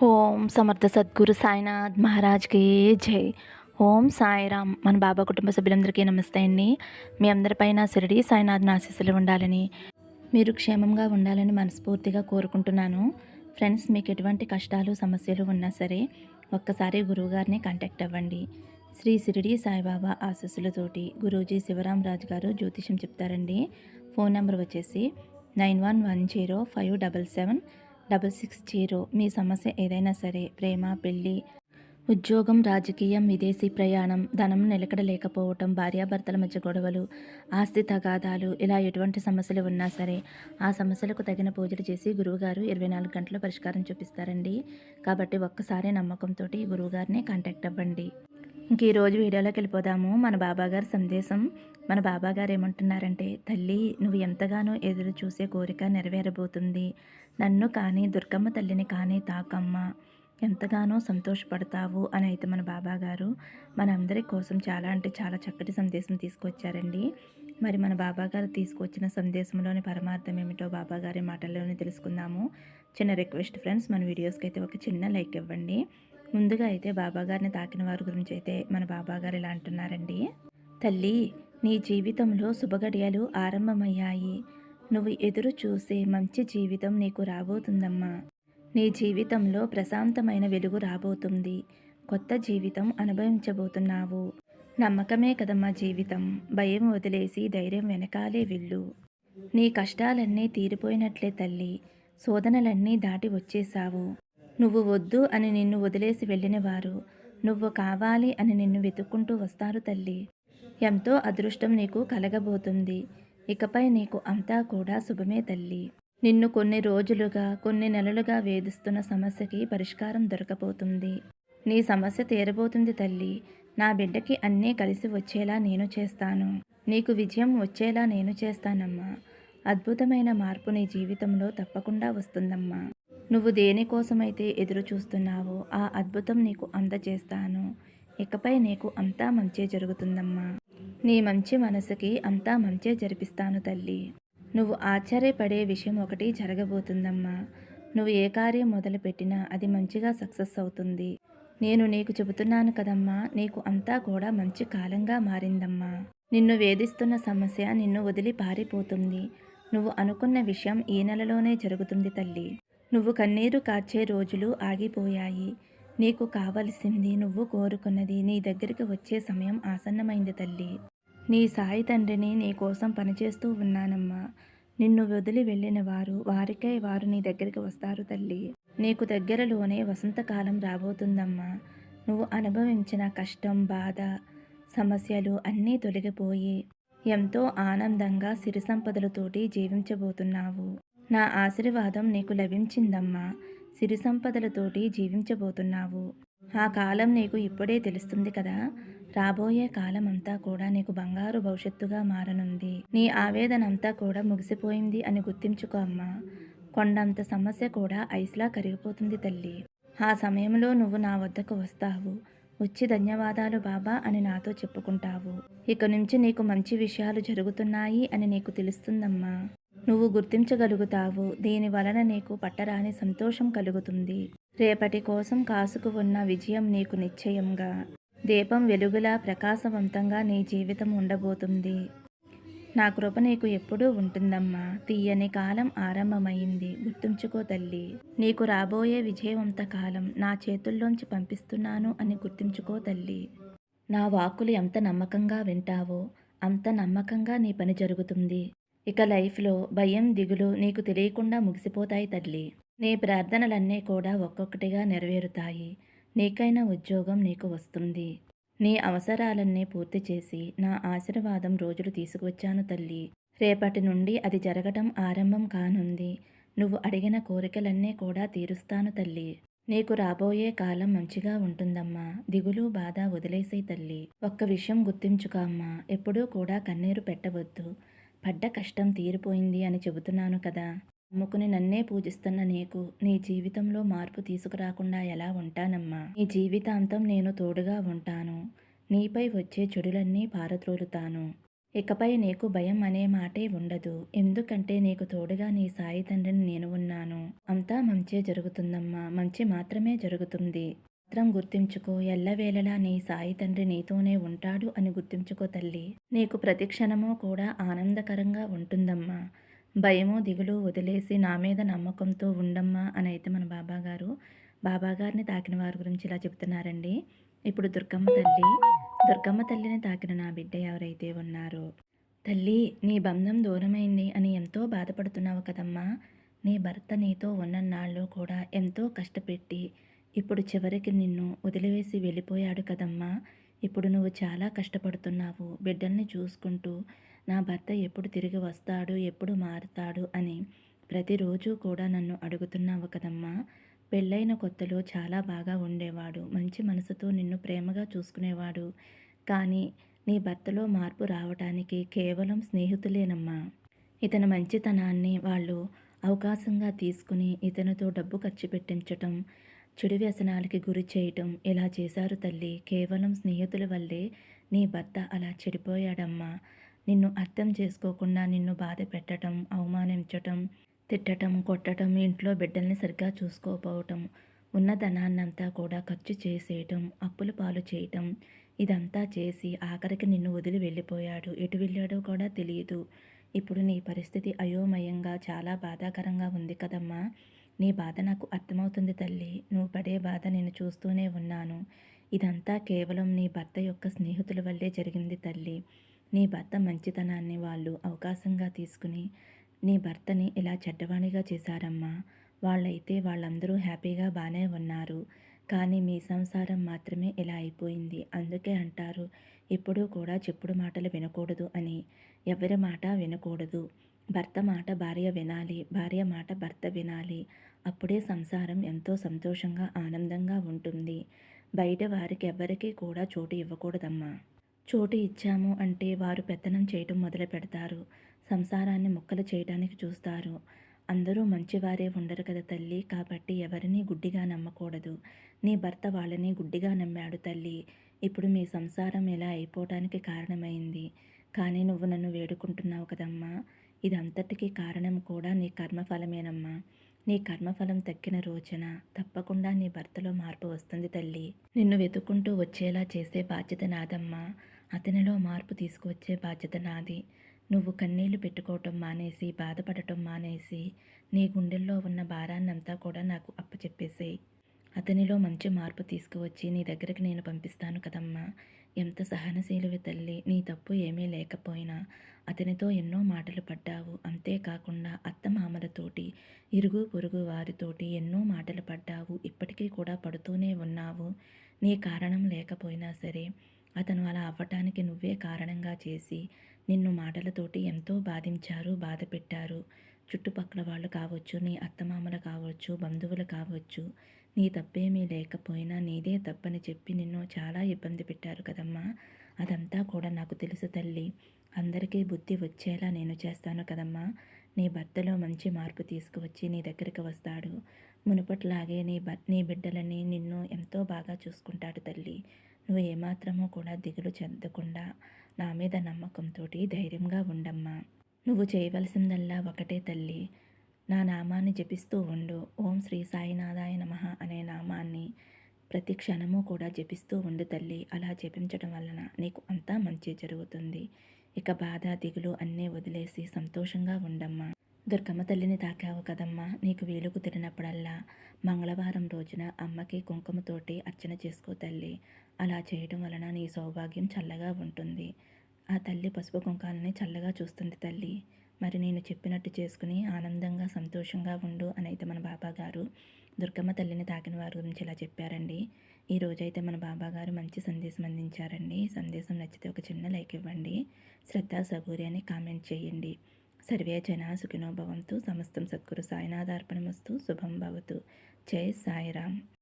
ఓం సమర్థ సద్గురు సాయినాథ్ మహారాజ్కి జై. ఓం సాయిరామ్. మన బాబా కుటుంబ సభ్యులందరికీ నమస్తే అండి. మీ అందరిపైన షిరిడి సాయినాథ్ ఆశీస్సులు ఉండాలని, మీరు క్షేమంగా ఉండాలని మనస్ఫూర్తిగా కోరుకుంటున్నాను. ఫ్రెండ్స్, మీకు ఎటువంటి కష్టాలు సమస్యలు ఉన్నా సరే ఒక్కసారి గురువుగారిని కాంటాక్ట్ అవ్వండి. శ్రీ షిరిడి సాయిబాబా ఆశీస్సులతోటి గురూజీ శివరాం రాజు గారు జ్యోతిషం చెప్తారండి. ఫోన్ నెంబర్ వచ్చేసి 9110577660. మీ సమస్య ఏదైనా సరే, ప్రేమ, పెళ్ళి, ఉద్యోగం, రాజకీయం, విదేశీ ప్రయాణం, ధనం నిలకడ లేకపోవటం, భార్యాభర్తల మధ్య గొడవలు, ఆస్తి తగాదాలు, ఇలా ఎటువంటి సమస్యలు ఉన్నా సరే ఆ సమస్యలకు తగిన పూజలు చేసి గురువుగారు 24 గంటల పరిష్కారం చూపిస్తారండి. కాబట్టి ఒక్కసారి నమ్మకంతో గురువుగారిని కాంటాక్ట్ అవ్వండి. ఇంక ఈరోజు వీడియోలోకి వెళ్ళిపోదాము. మన బాబాగారి సందేశం. మన బాబాగారు ఏమంటున్నారంటే, తల్లి, నువ్వు ఎంతగానో ఎదురు చూసే కోరిక నెరవేరబోతుంది. నన్ను కానీ, దుర్గమ్మ తల్లిని కానీ తాకమ్మ, ఎంతగానో సంతోషపడతావు అని అయితే మన బాబాగారు మన అందరి కోసం చాలా అంటే చాలా చక్కటి సందేశం తీసుకొచ్చారండి. మరి మన బాబాగారు తీసుకొచ్చిన సందేశంలోని పరమార్థం ఏమిటో బాబాగారి మాటల్లోనే తెలుసుకుందాము. చిన్న రిక్వెస్ట్ ఫ్రెండ్స్, మన వీడియోస్కి అయితే ఒక చిన్న లైక్ ఇవ్వండి. ముందుగా అయితే బాబాగారిని తాకిన వారి గురించి అయితే మన బాబాగారు ఇలా అంటున్నారండి. తల్లి, నీ జీవితంలో శుభగడియలు ఆరంభమయ్యాయి. నువ్వు ఎదురు చూసే మంచి జీవితం నీకు రాబోతుందమ్మా. నీ జీవితంలో ప్రశాంతమైన వెలుగు రాబోతుంది. కొత్త జీవితం అనుభవించబోతున్నావు. నమ్మకమే కదమ్మా జీవితం. భయం వదిలేసి ధైర్యం వెనకాలే వెళ్ళు. నీ కష్టాలన్నీ తీరిపోయినట్లే తల్లి. శోధనలన్నీ దాటి వచ్చేశావు. నువ్వు వద్దు అని నిన్ను వదిలేసి వెళ్ళిన వారు నువ్వు కావాలి అని నిన్ను వెతుక్కుంటూ వస్తారు తల్లి. ఎంతో అదృష్టం నీకు కలగబోతుంది. ఇకపై నీకు అంతా కూడా శుభమే తల్లి. నిన్ను కొన్ని రోజులుగా, కొన్ని నెలలుగా వేధిస్తున్న సమస్యకి పరిష్కారం దొరకబోతుంది. నీ సమస్య తీరబోతుంది తల్లి. నా బిడ్డకి అన్నీ కలిసి వచ్చేలా నేను చేస్తాను. నీకు విజయం వచ్చేలా నేను చేస్తానమ్మా. అద్భుతమైన మార్పు నీ జీవితంలో తప్పకుండా వస్తుందమ్మా. నువ్వు దేనికోసమైతే ఎదురు చూస్తున్నావో ఆ అద్భుతం నీకు అందజేస్తాను. ఇకపై నీకు అంతా మంచే జరుగుతుందమ్మా. నీ మంచి మనసుకి అంతా మంచే జరిపిస్తాను తల్లి. నువ్వు ఆశ్చర్యపడే విషయం ఒకటి జరగబోతుందమ్మా. నువ్వు ఏ కార్యం మొదలుపెట్టినా అది మంచిగా సక్సెస్ అవుతుంది. నేను నీకు చెబుతున్నాను కదమ్మా, నీకు అంతా కూడా మంచి కాలంగా మారిందమ్మా. నిన్ను వేధిస్తున్న సమస్య నిన్ను వదిలి పారిపోతుంది. నువ్వు అనుకున్న విషయం ఈ నెలలోనే జరుగుతుంది తల్లి. నువ్వు కన్నీరు కార్చే రోజులు ఆగిపోయాయి. నీకు కావలసింది, నువ్వు కోరుకున్నది నీ దగ్గరికి వచ్చే సమయం ఆసన్నమైంది తల్లి. నీ సాయి తండ్రిని నీ కోసం పనిచేస్తూ ఉన్నానమ్మా. నిన్ను వదిలి వెళ్ళిన వారికై వారు నీ దగ్గరికి వస్తారు తల్లి. నీకు దగ్గరలోనే వసంతకాలం రాబోతుందమ్మా. నువ్వు అనుభవించిన కష్టం, బాధ, సమస్యలు అన్నీ తొలగిపోయి ఎంతో ఆనందంగా సిరి సంపదలతోటి జీవించబోతున్నావు. నా ఆశీర్వాదం నీకు లభించిందమ్మా. సిరి సంపదలతోటి జీవించబోతున్నావు. ఆ కాలం నీకు ఇప్పుడే తెలుస్తుంది కదా. రాబోయే కాలం అంతా కూడా నీకు బంగారు భవిష్యత్తుగా మారనుంది. నీ ఆవేదన అంతా కూడా ముగిసిపోయింది అని గుర్తించుకో అమ్మా. కొండంత సమస్య కూడా ఐస్లా కరిగిపోతుంది తల్లి. ఆ సమయంలో నువ్వు నా వద్దకు వస్తావు. వచ్చి ధన్యవాదాలు బాబా అని నాతో చెప్పుకుంటావు. ఇక నుంచి నీకు మంచి విషయాలు జరుగుతున్నాయి అని నీకు తెలుస్తుందమ్మా. నువ్వు గుర్తించగలుగుతావు. దీని వలన నీకు పట్టరాని సంతోషం కలుగుతుంది. రేపటి కోసం కాసుకు ఉన్న విజయం నీకు నిశ్చయంగా దీపం వెలుగులా ప్రకాశవంతంగా నీ జీవితం ఉండబోతుంది. నా కృప నీకు ఎప్పుడూ ఉంటుందమ్మా. తీయని కాలం ఆరంభమైంది. గుర్తుంచుకో తల్లి. నీకు రాబోయే విజయవంత కాలం నా చేతుల్లోంచి పంపిస్తున్నాను అని గుర్తుంచుకో తల్లి. నా వాక్కులు ఎంత నమ్మకంగా వింటావో అంత నమ్మకంగా నీ పని జరుగుతుంది. ఇక లైఫ్లో భయం, దిగులు నీకు తెలియకుండా ముగిసిపోతాయి తల్లి. నీ ప్రార్థనలన్నీ కూడా ఒక్కొక్కటిగా నెరవేరుతాయి. నీకైనా ఉద్యోగం నీకు వస్తుంది. నీ అవసరాలన్నీ పూర్తి చేసి నా ఆశీర్వాదం రోజులు తీసుకువచ్చాను తల్లి. రేపటి నుండి అది జరగటం ఆరంభం కానుంది. నువ్వు అడిగిన కోరికలన్నీ కూడా తీరుస్తాను తల్లి. నీకు రాబోయే కాలం మంచిగా ఉంటుందమ్మా. దిగులు, బాధ వదిలేసే తల్లి. ఒక్క విషయం గుర్తుంచుకో అమ్మా. ఎప్పుడూ కూడా కన్నీరు పెట్టవద్దు. పడ్డ కష్టం తీరిపోయింది అని చెబుతున్నాను కదా. నమ్ముకుని నన్నే పూజిస్తున్న నీకు నీ జీవితంలో మార్పు తీసుకురాకుండా ఎలా ఉంటానమ్మా. నీ జీవితాంతం నేను తోడుగా ఉంటాను. నీపై వచ్చే చెడులన్నీ పారద్రోలుతాను. ఇకపై నీకు భయం అనే మాటే ఉండదు. ఎందుకంటే నీకు తోడుగా నీ సాయి తండ్రిని నేను ఉన్నాను. అంతా మంచే జరుగుతుందమ్మా. మంచి మాత్రమే జరుగుతుంది. మాత్రం గుర్తుంచుకో, ఎల్లవేళలా నీ సాయి తండ్రి నీతోనే ఉంటాడు అని గుర్తుంచుకో తల్లి. నీకు ప్రతి క్షణము కూడా ఆనందకరంగా ఉంటుందమ్మా. భయము, దిగులు వదిలేసి నా మీద నమ్మకంతో ఉండమ్మా అని అయితే మన బాబాగారు, బాబాగారిని తాకిన వారి గురించి ఇలా చెప్తున్నారండి. ఇప్పుడు దుర్గమ్మ తల్లిని తాకిన నా బిడ్డ ఎవరైతే ఉన్నారో, తల్లి నీ బంధం దూరమైంది అని ఎంతో బాధపడుతున్నావు కదమ్మా. నీ భర్త నీతో ఉన్నన్నాళ్ళు కూడా ఎంతో కష్టపెట్టి ఇప్పుడు చివరికి నిన్ను వదిలివేసి వెళ్ళిపోయాడు కదమ్మా. ఇప్పుడు నువ్వు చాలా కష్టపడుతున్నావు బిడ్డల్ని చూసుకుంటూ. నా భర్త ఎప్పుడు తిరిగి వస్తాడు, ఎప్పుడు మారుతాడు అని ప్రతిరోజు కూడా నన్ను అడుగుతున్నావు కదమ్మా. పెళ్ళైన కొత్తలో చాలా బాగా ఉండేవాడు, మంచి మనసుతో నిన్ను ప్రేమగా చూసుకునేవాడు. కానీ నీ భర్తలో మార్పు రావటానికి కేవలం స్నేహితులేనమ్మా. ఇతని మంచితనాన్ని వాళ్ళు అవకాశంగా తీసుకుని ఇతనితో డబ్బు ఖర్చు పెట్టించటం, చెడు వ్యసనాలకి గురి చేయటం ఇలా చేశారు తల్లి. కేవలం స్నేహితుల వల్లే నీ భర్త అలా చెడిపోయాడమ్మా. నిన్ను అర్థం చేసుకోకుండా నిన్ను బాధ పెట్టడం, అవమానించటం, తిట్టటం, కొట్టటం, ఇంట్లో బిడ్డల్ని సరిగ్గా చూసుకోకపోవటం, ఉన్న ధనాన్నంతా కూడా ఖర్చు చేసేయటం, అప్పుల పాలు చేయటం, ఇదంతా చేసి ఆఖరికి నిన్ను వదిలి వెళ్ళిపోయాడు. ఎటు వెళ్ళాడో కూడా తెలియదు. ఇప్పుడు నీ పరిస్థితి అయోమయంగా చాలా బాధాకరంగా ఉంది కదమ్మా. నీ బాధ నాకు అర్థమవుతుంది తల్లి. నువ్వు పడే బాధ నేను చూస్తూనే ఉన్నాను. ఇదంతా కేవలం నీ భర్త యొక్క స్నేహితుల వల్లే జరిగింది తల్లి. నీ భర్త మంచితనాన్ని వాళ్ళు అవకాశంగా తీసుకుని నీ భర్తని ఇలా చెడ్డవాణిగా చేశారమ్మా. వాళ్ళందరూ హ్యాపీగా బాగానే ఉన్నారు. కానీ మీ సంసారం మాత్రమే ఇలా అయిపోయింది. అందుకే అంటారు ఎప్పుడూ కూడా చెప్పుడు మాటలు వినకూడదు అని. ఎవరి మాట వినకూడదు. భర్త మాట భార్య వినాలి, భార్య మాట భర్త వినాలి. అప్పుడే సంసారం ఎంతో సంతోషంగా ఆనందంగా ఉంటుంది. బయట వారికి ఎవ్వరికీ కూడా చోటు ఇవ్వకూడదమ్మా. చోటు ఇచ్చాము అంటే వారు పెత్తనం చేయటం మొదలు పెడతారు. సంసారాన్ని ముక్కలు చేయడానికి చూస్తారు. అందరూ మంచివారే ఉండరు కదా తల్లి. కాబట్టి ఎవరినీ గుడ్డిగా నమ్మకూడదు. నీ భర్త వాళ్ళని గుడ్డిగా నమ్మాడు తల్లి. ఇప్పుడు మీ సంసారం ఇలా అయిపోవటానికి కారణమైంది. కానీ నువ్వు నన్ను వేడుకుంటున్నావు కదమ్మా. ఇదంతటికీ కారణం కూడా నీ కర్మఫలమేనమ్మా. నీ కర్మఫలం తగ్గిన రోజున తప్పకుండా నీ భర్తలో మార్పు వస్తుంది తల్లి. నిన్ను వెతుక్కుంటూ వచ్చేలా చేసే బాధ్యత నాదమ్మా. అతనిలో మార్పు తీసుకువచ్చే బాధ్యత నాది. నువ్వు కన్నీళ్లు పెట్టుకోవటం మానేసి, బాధపడటం మానేసి, నీ గుండెల్లో ఉన్న భారాన్నంతా కూడా నాకు అప్పచెప్పేసేయి. అతనిలో మంచి మార్పు తీసుకువచ్చి నీ దగ్గరికి నేను పంపిస్తాను కదమ్మా. ఎంత సహనశీలివి తల్లి. నీ తప్పు ఏమీ లేకపోయినా అతనితో ఎన్నో మాటలు పడ్డావు. అంతేకాకుండా అత్తమామలతోటి, ఇరుగు పొరుగు వారితోటి ఎన్నో మాటలు పడ్డావు. ఇప్పటికీ కూడా పడుతూనే ఉన్నావు. నీ కారణం లేకపోయినా సరే అతను అలా అవ్వటానికి నువ్వే కారణంగా చేసి నిన్ను మాటలతోటి ఎంతో బాధించారు, బాధ పెట్టారు. చుట్టుపక్కల వాళ్ళు కావచ్చు, నీ అత్తమామలు కావచ్చు, బంధువులు కావచ్చు, నీ తప్పేమీ లేకపోయినా నీదే తప్పని చెప్పి నిన్ను చాలా ఇబ్బంది పెట్టారు కదమ్మా. అదంతా కూడా నాకు తెలుసు తల్లి. అందరికీ బుద్ధి వచ్చేలా నేను చేస్తాను కదమ్మా. నీ భర్తలో మంచి మార్పు తీసుకువచ్చి నీ దగ్గరికి వస్తాడు. మునుపట్లాగే నీ బిడ్డలని నిన్ను ఎంతో బాగా చూసుకుంటాడు తల్లి. నువ్వు ఏమాత్రమూ కూడా దిగులు చెందకుండా నా మీద నమ్మకంతో ధైర్యంగా ఉండమ్మా. నువ్వు చేయవలసిందల్లా ఒకటే తల్లి. నా నామాన్ని జపిస్తూ ఉండు. ఓం శ్రీ సాయినాథాయ నమః అనే నామాన్ని ప్రతి క్షణము కూడా జపిస్తూ ఉండు తల్లి. అలా జపించడం వలన నీకు అంతా మంచి జరుగుతుంది. ఇక బాధ, దిగులు అన్నీ వదిలేసి సంతోషంగా ఉండమ్మా. దుర్గమ్మ తల్లిని తాకావు కదమ్మా. నీకు వీలు కుదిరినప్పుడల్లా మంగళవారం రోజున అమ్మకి కుంకుమతోటి అర్చన చేసుకో తల్లి. అలా చేయడం వలన నీ సౌభాగ్యం చల్లగా ఉంటుంది. ఆ తల్లి పసుపు కుంకాలని చల్లగా చూస్తుంది తల్లి. మరి నేను చెప్పినట్టు చేసుకుని ఆనందంగా సంతోషంగా ఉండు అని అయితే మన బాబాగారు దుర్గమ్మ తల్లిని తాకిన వారి గురించి ఇలా చెప్పారండి. ఈరోజైతే మన బాబాగారు మంచి సందేశం అందించారండి. సందేశం నచ్చితే ఒక చిన్న లైక్ ఇవ్వండి. శ్రద్ధ సబూరి అని కామెంట్ చేయండి. సర్వే జనా సుఖినో భవంతు. సమస్తం సద్గురు సాయినాథార్పణమస్తు. శుభం భవతు. జై సాయిరామ్.